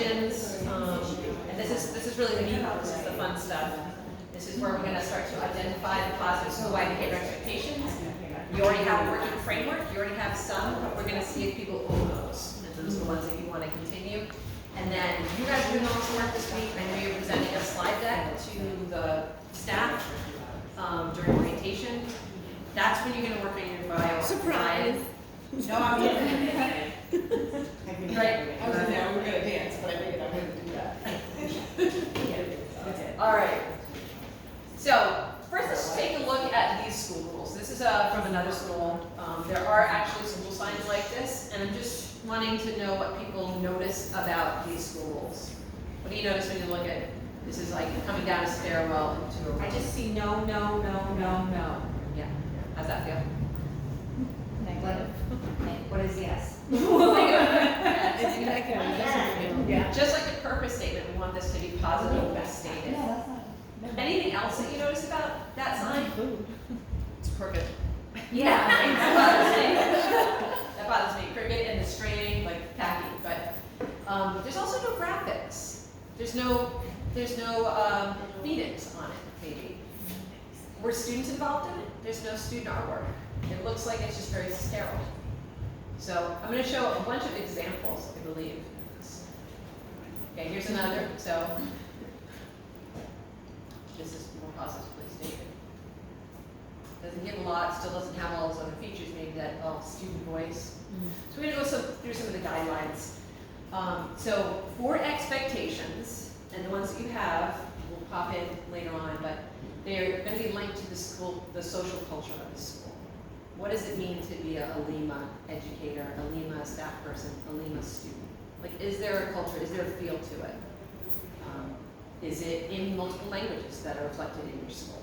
questions, and this is really the meat, this is the fun stuff. This is where we're going to start to identify the positive school-wide behavior expectations. You already have a working framework, you already have some, but we're going to see if people own those, and those are the ones that you want to continue. And then you guys are doing some work this week. I know you're presenting a slide deck to the staff during orientation. That's when you're going to work on your bio. Surprise! No, I'm kidding. Right. I was in there, we were gonna dance, but I figured I wouldn't do that. All right. So first, let's just take a look at these school rules. This is from another school. There are actually some rule signs like this, and I'm just wanting to know what people notice about these school rules. What do you notice when you look at it? This is like coming down a stairwell into a room. I just see no, no, no, no, no. Yeah. How's that feel? Negative. What is yes? It's negative, it doesn't feel. Yeah. Just like the purpose statement, we want this to be positive and stated. Anything else that you notice about that sign? It's crooked. Yeah. That bothers me. That bothers me. Crooked and the straining, like tacky. But there's also no graphics. There's no Phoenix on it, maybe. Were students involved in it? There's no student artwork. It looks like it's just very sterile. So I'm going to show a bunch of examples, I believe. Okay, here's another. So this is more positively stated. Doesn't give a lot, still doesn't have all those other features, maybe that student voice. So we're going to go through some of the guidelines. So for expectations, and the ones that you have will pop in later on, but they're going to be linked to the school, the social culture of the school. What does it mean to be a Lima educator, a Lima staff person, a Lima student? Like, is there a culture? Is there a feel to it? Is it in multiple languages that are reflected in your school?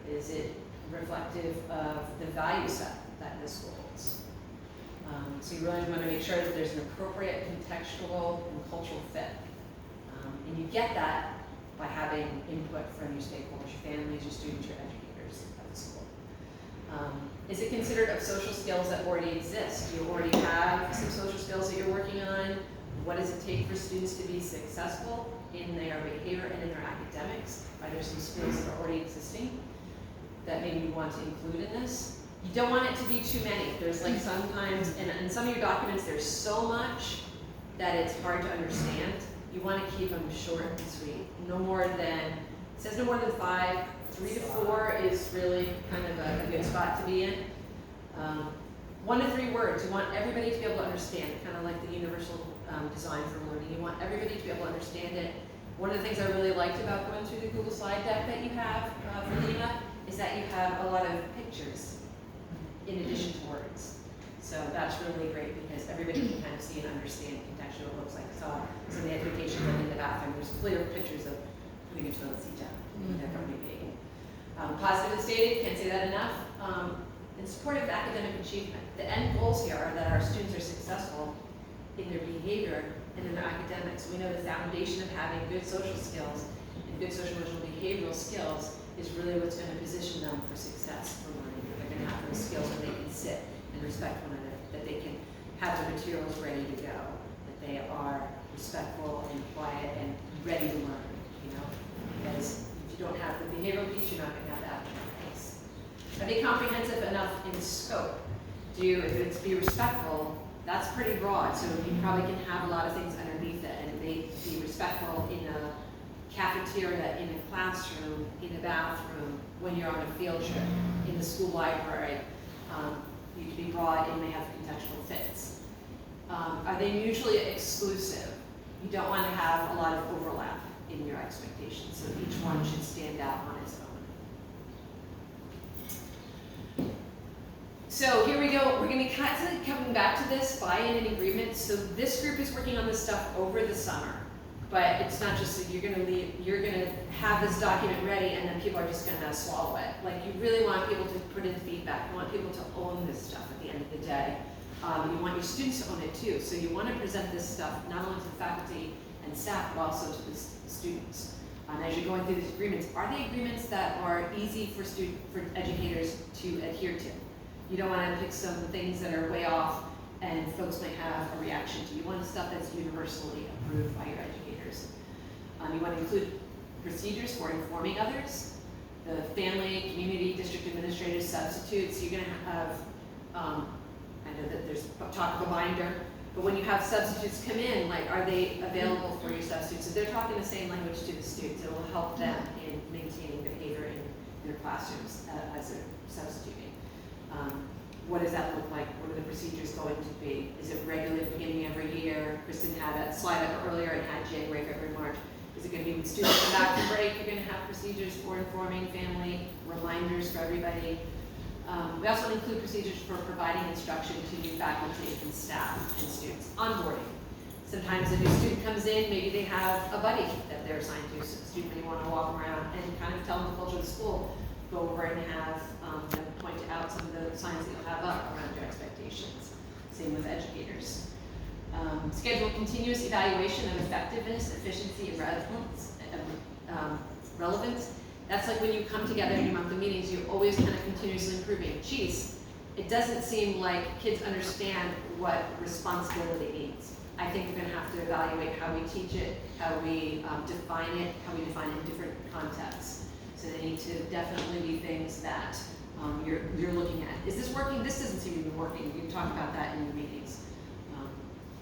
Is it reflective of the value set that this school holds? So you really want to make sure that there's an appropriate contextual and cultural fit. And you get that by having input from your stakeholders, your families, your students, your educators at the school. Is it considered of social skills that already exist? You already have some social skills that you're working on. What does it take for students to be successful in their behavior and in their academics? Are there some skills that are already existing that maybe you want to include in this? You don't want it to be too many. There's like sometimes, in some of your documents, there's so much that it's hard to understand. You want to keep them short and sweet. No more than, it says no more than 5. 3 to 4 is really kind of a good spot to be in. 1 to 3 words. You want everybody to be able to understand it, kind of like the universal design for learning. You want everybody to be able to understand it. One of the things I really liked about going through the Google slide deck that you have for Lima is that you have a lot of pictures in addition to words. So that's really great because everybody can kind of see and understand contextually what it looks like. So some of the education in the bathroom, there's clear pictures of putting a toilet seat down. They're probably big. Positive and stated, can't say that enough. In support of academic achievement. The end goals here are that our students are successful in their behavior and in their academics. We know the foundation of having good social skills and good social emotional behavioral skills is really what's going to position them for success for learning. They're going to have those skills where they can sit and respect one another, that they can have the materials ready to go, that they are respectful and quiet and ready to learn, you know? Because if you don't have the behavioral piece, you're not going to have the academic piece. Are they comprehensive enough in scope? If it's be respectful, that's pretty broad, so you probably can have a lot of things underneath it, and they be respectful in a cafeteria, in a classroom, in a bathroom, when you're on a field trip, in the school library. You can be broad and may have contextual fits. Are they mutually exclusive? You don't want to have a lot of overlap in your expectations, so each one should stand out on its own. So here we go. We're going to be constantly coming back to this buy-in and agreement. So this group is working on this stuff over the summer, but it's not just that you're going to leave. You're going to have this document ready, and then people are just going to swallow it. Like, you really want people to put in feedback. You want people to own this stuff at the end of the day. You want your students to own it too. So you want to present this stuff not only to the faculty and staff, but also to the students. As you're going through these agreements, are they agreements that are easy for educators to adhere to? You don't want to pick some things that are way off and folks might have a reaction to. You want of stuff that's universally approved by your educators. You want to include procedures for informing others, the family, community, district administrators, substitutes. You're going to have, I know that there's talk of a binder, but when you have substitutes come in, like, are they available for your substitutes? If they're talking the same language to the students, it will help them in maintaining behavior in their classrooms as they're substituting. What does that look like? What are the procedures going to be? Is it regular beginning every year? Kristen had that slide up earlier and had January, February, March. Is it going to be when students come back from break? You're going to have procedures for informing family, reminders for everybody. We also include procedures for providing instruction to new faculty and staff and students. Onboarding. Sometimes a new student comes in, maybe they have a buddy that they're assigned to, so the student may want to walk around and kind of tell them the culture of the school. Go over and have them point out some of the signs that you'll have up around your expectations. Same with educators. Schedule continuous evaluation of effectiveness, efficiency, and relevance. That's like when you come together in your monthly meetings, you're always kind of continuously improving. Geez, it doesn't seem like kids understand what responsibility means. I think we're going to have to evaluate how we teach it, how we define it, how we define it in different contexts. So they need to definitely be things that you're looking at. Is this working? This doesn't seem to be working. You can talk about that in your meetings.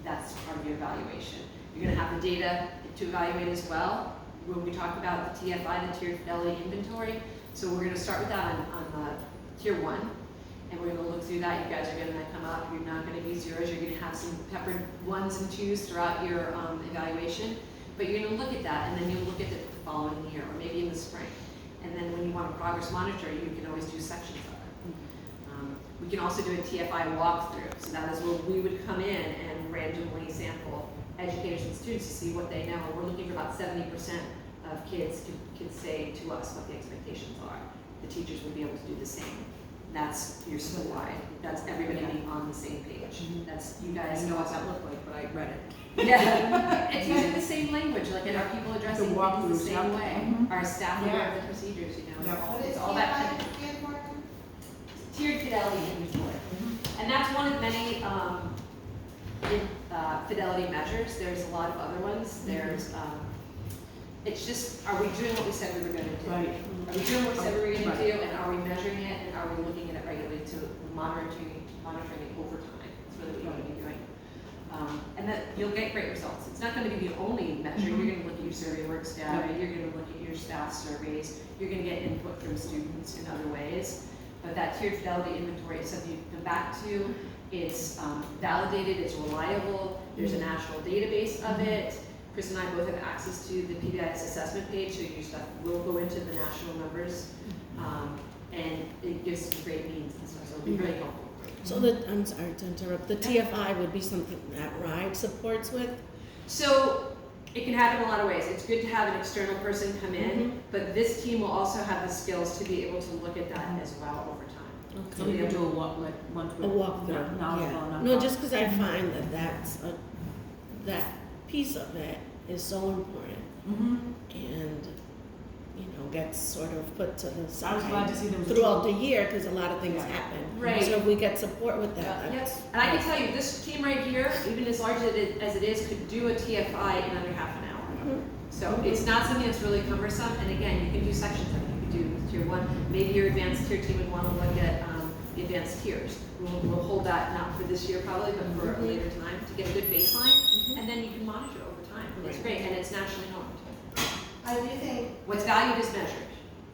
That's part of your evaluation. You're going to have the data to evaluate as well. When we talk about the TFI, the Tiered Fidelity Inventory, so we're going to start with that on Tier 1, and we're going to look through that. You guys are going to come up. You're not going to be zeros. You're going to have some peppered 1s and 2s throughout your evaluation, but you're going to look at that, and then you'll look at it the following year, or maybe in the spring. And then when you want to progress monitor, you can always do sections of it. We can also do a TFI walkthrough. So that is where we would come in and randomly sample educators and students to see what they know. We're looking for about 70% of kids could say to us what the expectations are. The teachers would be able to do the same. That's your school-wide. That's everybody being on the same page. That's, you guys know what that looked like, but I read it. Yeah, it's using the same language, like, and our people addressing things the same way. Our staff aware of the procedures, you know, it's all that. Tiered Fidelity Inventory. And that's one of many fidelity measures. There's a lot of other ones. There's, it's just, are we doing what we said we were going to do? Right. Are we doing what we said we were going to do, and are we measuring it, and are we looking at it regularly to monitoring it over time? That's really what you want to be doing. And that you'll get great results. It's not going to be the only measure. You're going to look at your survey works data. You're going to look at your staff surveys. You're going to get input from students in other ways. But that Tiered Fidelity Inventory is something you can come back to. It's validated, it's reliable, there's a national database of it. Chris and I both have access to the PBIS assessment page, so your stuff will go into the national numbers. And it gives some great means and stuff, so it'll be really helpful. So I'm sorry to interrupt, the TFI would be something that RIDE supports with? So it can happen a lot of ways. It's good to have an external person come in, but this team will also have the skills to be able to look at that as well over time. Okay. So we can do a walkthrough. Yeah. No, just because I find that piece of it is so important, and gets sort of put to the side. I was glad to see there was throughout the year because a lot of things happen. Right. So if we get support with that. Yes, and I can tell you, this team right here, even as large as it is, could do a TFI in under half an hour. So it's not something that's really cumbersome, and again, you can do sections of it. You can do Tier 1. Maybe your advanced tier team would want to look at the advanced tiers. We'll hold that not for this year probably, but for a later time to get a good baseline, and then you can monitor over time. It's great, and it's nationally honed. I do think What's valued is measured.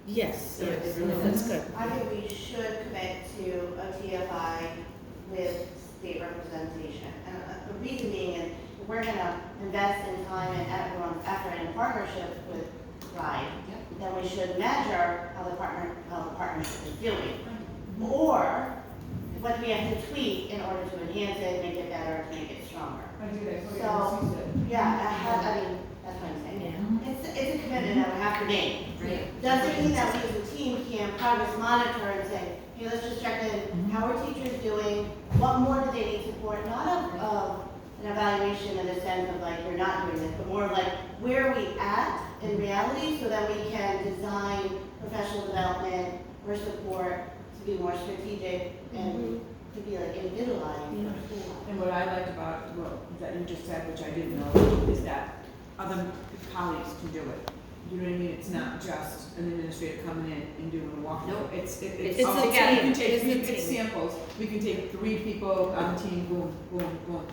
Yes, So it yes, really that's good. I think we should commit to a TFI with state representation. And the reason being is if we're going to invest in time and everyone's effort in partnership with RIDE, then we should measure how the partnership is doing. Or what we have to tweak in order to enhance it, make it better, make it stronger. So, yeah, I mean, that's what I'm saying. It's a commitment that we have to make. Right. Doesn't mean that we as a team can progress monitor and say, hey, let's just check in, how are teachers doing? What more do they need support? Not of an evaluation in the sense of like, you're not doing this, but more of like, where are we at in reality so that we can design professional development or support to be more strategic and to be like individualized Yeah. for school. And what I liked about what that you just said, which I didn't know, is that other colleagues can do it. You know what I mean? It's not just an administrator coming in and doing a walkthrough. Nope. It's It's all a together. team. We can take It's a three team. samples. We can take 3 people on the team, boom, boom, boom.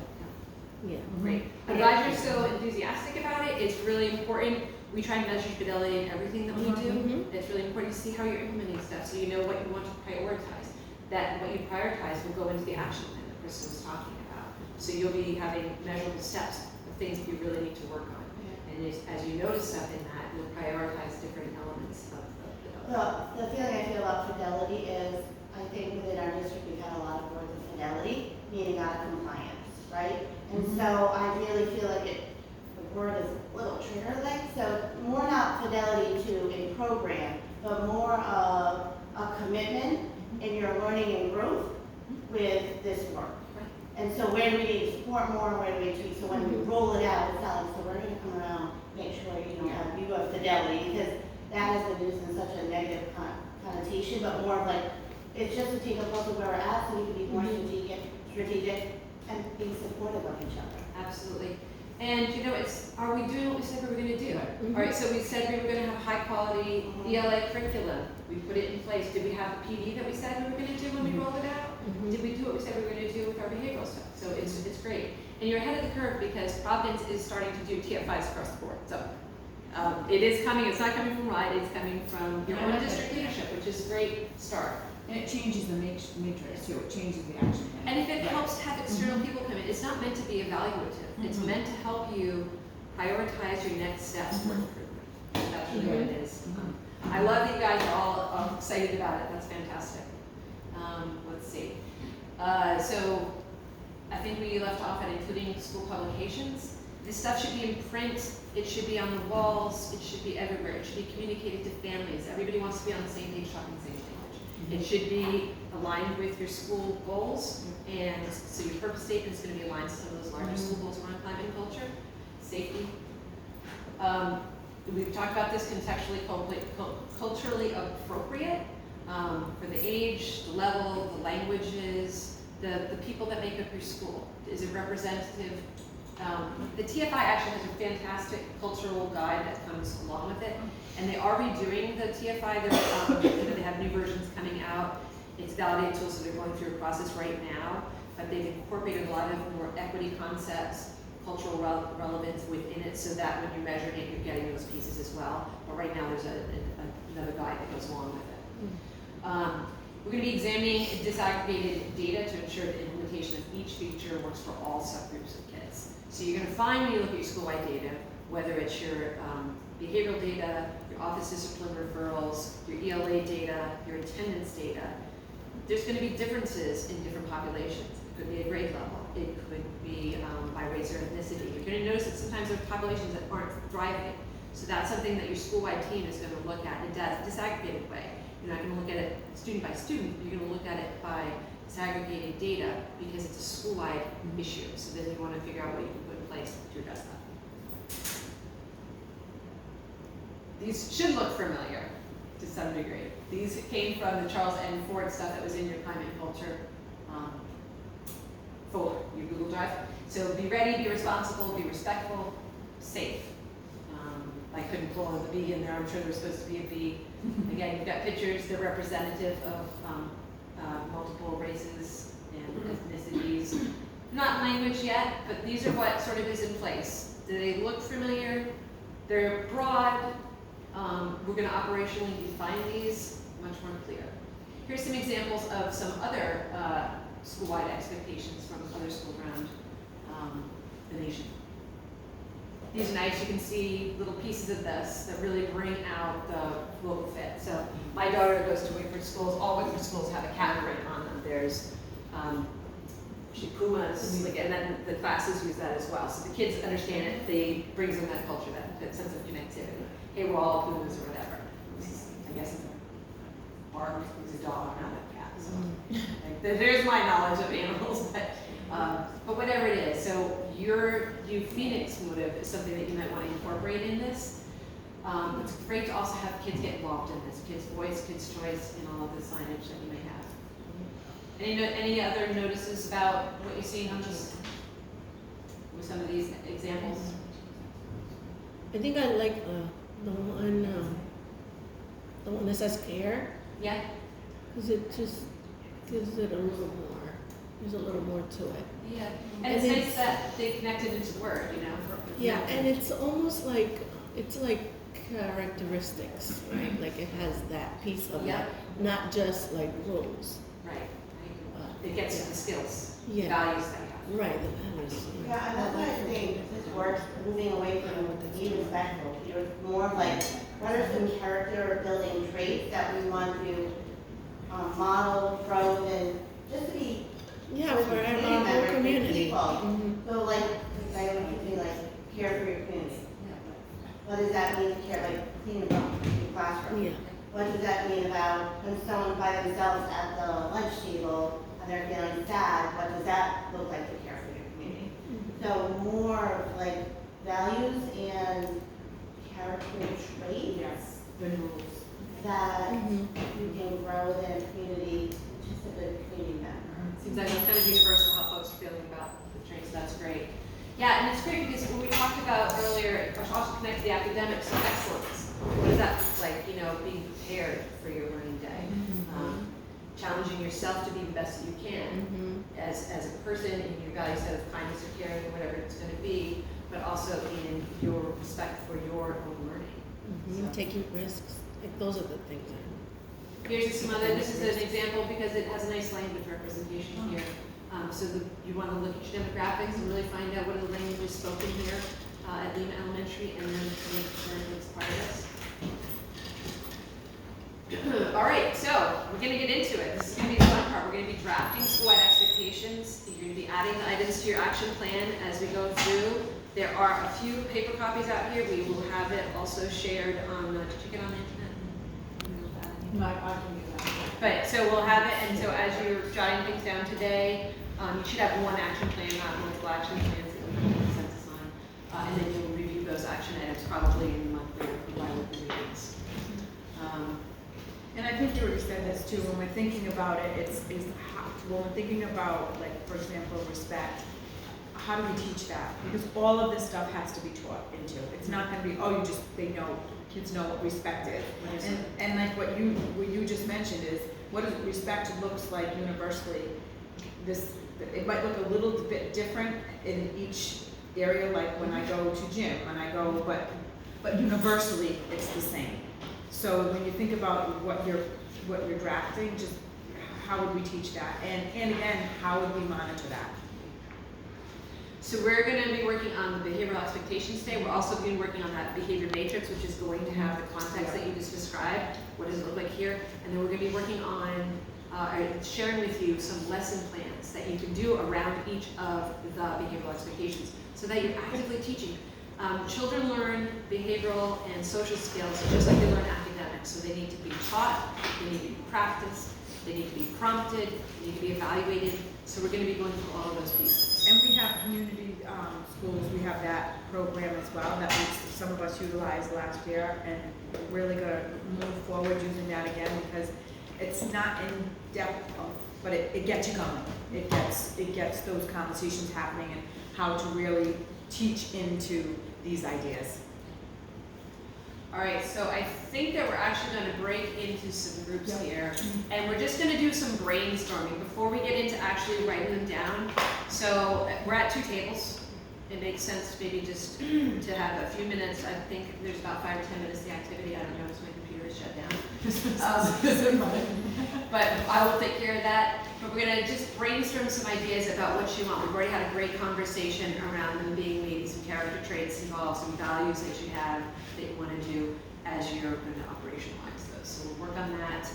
Yeah. Great. I'm glad you're so enthusiastic about it. It's really important. We try and measure fidelity in everything that we do. Mhm. It's really important to see how you're implementing stuff, so you know what you want to prioritize. That what you prioritize will go into the action plan that Kristen was talking about. So you'll be having measurable steps of things that you really need to work on. And as you notice stuff in that, you'll prioritize different elements of The feeling I feel about fidelity is, I think within our district, we've had a lot of words of fidelity, meaning out of compliance, right? And so I really feel like the word is a little trigger-like, so more not fidelity to a program, but more of a commitment in your learning and growth with this work. And so where do we need to support more, where do we tweak? So when we roll it out, it's not like, so we're gonna come around, make sure, you have fidelity, because that has been used in such a negative connotation, but more of like, it's just to take a pulse of where we're at, so we can be more strategic, and be supportive of each other. Absolutely. And are we doing what we said we were gonna do? All right, so we said we were gonna have high quality ELA curriculum. We put it in place. Did we have the PD that we said we were gonna do when we rolled it out? Did we do what we said we were gonna do with our behavioral stuff? So it's great. And you're ahead of the curve because Providence is starting to do TF5s across the board. So it is coming, it's not coming from RIDE, it's coming from your own district leadership, which is a great start. And it changes the matrix too. It changes the action plan. And if it Right. helps have external people come in, it's not meant to be evaluative. It's meant to help you prioritize your next steps for improvement. That's really what it is. I love that you guys are all excited about it. That's fantastic. Let's see. So I think we left off at including school publications. This stuff should be in print. It should be on the walls. It should be everywhere. It should be communicated to families. Everybody wants to be on the same page, talking the same language. It should be aligned with your school goals, and so your purpose statement is going to be aligned to some of those larger school goals around climate and culture, safety. We've talked about this contextually, culturally appropriate for the age, the level, the languages, the people that make up your school. Is it representative? The TFI actually has a fantastic cultural guide that comes along with it, and they are redoing the TFI. They have new versions coming out. It's validated tools, so they're going through a process right now, but they've incorporated a lot of more equity concepts, cultural relevance within it, so that when you're measuring it, you're getting those pieces as well. But right now, there's another guide that goes along with it. We're going to be examining disaggregated data to ensure the implementation of each feature works for all subgroups of kids. So you're going to find when you look at your school-wide data, whether it's your behavioral data, your office discipline referrals, your ELA data, your attendance data, there's going to be differences in different populations. It could be a grade level. It could be by race or ethnicity. You're going to notice that sometimes there are populations that aren't thriving. So that's something that your school-wide team is going to look at in a disaggregated way. You're not going to look at it student by student. You're going to look at it by disaggregated data because it's a school-wide issue. So then you want to figure out what you can put in place to address that. These should look familiar to some degree. These came from the Charles N. Ford stuff that was in your climate and culture folder, your Google Drive. So be ready, be responsible, be respectful, safe. I couldn't pull a B in there. I'm sure there's supposed to be a B. Again, you've got pictures. They're representative of multiple races and ethnicities. Not language yet, but these are what sort of is in place. Do they look familiar? They're broad. We're going to operationally define these much more clear. Here's some examples of some other school-wide expectations from other schools around the nation. These are nice. You can see little pieces of this that really bring out the local fit. So my daughter goes to Wickford schools. All Wickford schools have a category on them. There's Pumas, and then the classes use that as well. So the kids understand it. They brings them that culture, that sense of connectivity. Hey, we're all Pumas or whatever. I guess it's a bark is a dog, not a cat. So there's my knowledge of animals, but whatever it is. So your Phoenix motive is something that you might want to incorporate in this. It's great to also have kids get involved in this. Kids' voice, kids' choice, and all of the signage that you may have. Any other notices about what you're seeing on this, with some of these examples? I think I like the one that says care, Yeah? because it just gives it a little more. There's a little more to it. Yeah. And it's nice that they connected into the word, you know? Yeah, and it's almost like, it's like characteristics, right? Like it has that piece of Yeah. it, not just like rules. Right. It gets to the skills, Yeah. values that you have. Right, the values. Yeah, and that's why I think this works, moving away from being respectful. It was more like, what are some character building traits that we want to model, promote, and just to be Yeah, for our whole members, community. people. Mhm. So like, I would say like, care for your community. What does that mean to care, like clean your classroom? Yeah. What does that mean about when someone by themselves at the lunch table and they're feeling sad, what does that look like to care for your community? So more of like values and character traits Yes, the rules. that Mhm. you can grow within a community, just a good community member. Seems like it's kind of universal how folks are feeling about the traits, that's great. Yeah, and it's great because when we talked about earlier, it also connects the academics to excellence. What does that look like, you know, being prepared for your learning day? Challenging yourself to be the best that you can as a person in your value set of kindness or caring or whatever it's going to be, but also in your respect for your own learning. Mhm. Taking risks, like those are the things. Here's some other, this is an example because it has a nice language representation here. You want to look at your demographics and really find out what are the languages spoken here at Lima Elementary, and then make sure it's part of this. All right, so we're going to get into it. This is going to be the fun part. We're going to be drafting school-wide expectations. You're going to be adding the items to your action plan as we go through. There are a few paper copies out here. We will have it also shared on, did you get on the internet? No, I can do that. But, so we'll have it, and so as you're jotting things down today, you should have one action plan, not multiple action plans that we can consensus on. And then you'll review those action items probably in the monthly or bi-weekly meetings. And I think you already said this too, when we're thinking about it, when we're thinking about, like, for example, respect, how do we teach that? Because all of this stuff has to be taught into. It's not gonna be, oh, they know, kids know what respect is. And like what you just mentioned is, what does respect looks like universally? It might look a little bit different in each area, like when I go to gym, but universally, it's the same. So when you think about what you're drafting, just how would we teach that? And again, how would we monitor that? So we're going to be working on the behavioral expectations today. We're also going to be working on that behavior matrix, which is going to have the context that you just described. What does it look like here? And then we're going to be working on sharing with you some lesson plans that you can do around each of the behavioral expectations so that you're actively teaching. Children learn behavioral and social skills just like they learn academics. So they need to be taught, they need to be practiced, they need to be prompted, they need to be evaluated. So we're going to be going through all of those pieces. And we have community schools, we have that program as well that some of us utilized last year, and we're really gonna move forward using that again because it's not in depth, but it gets you going. It gets those conversations happening and how to really teach into these ideas. All right, so I think that we're actually going to break into some groups here, and we're just going to do some brainstorming before we get into actually writing them down. So we're at 2 tables. It makes sense maybe just to have a few minutes. I think there's about 5 or 10 minutes of the activity. I don't know, because my computer is shut down. But I will take care of that. But we're going to just brainstorm some ideas about what you want. We've already had a great conversation around them being maybe some character traits involved, some values that you have that you want to do as you're going to operationalize those. So we'll work on that.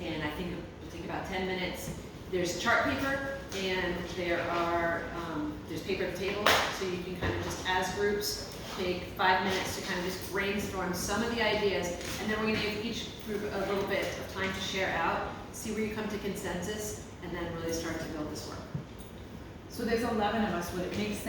And I think we'll take about 10 minutes. There's chart paper, and there's paper at the table, so you can kind of just, as groups, take 5 minutes to kind of just brainstorm some of the ideas, and then we're going to give each group a little bit of time to share out, see where you come to consensus, and then really start to build this work. So there's 11 of us, would it make sense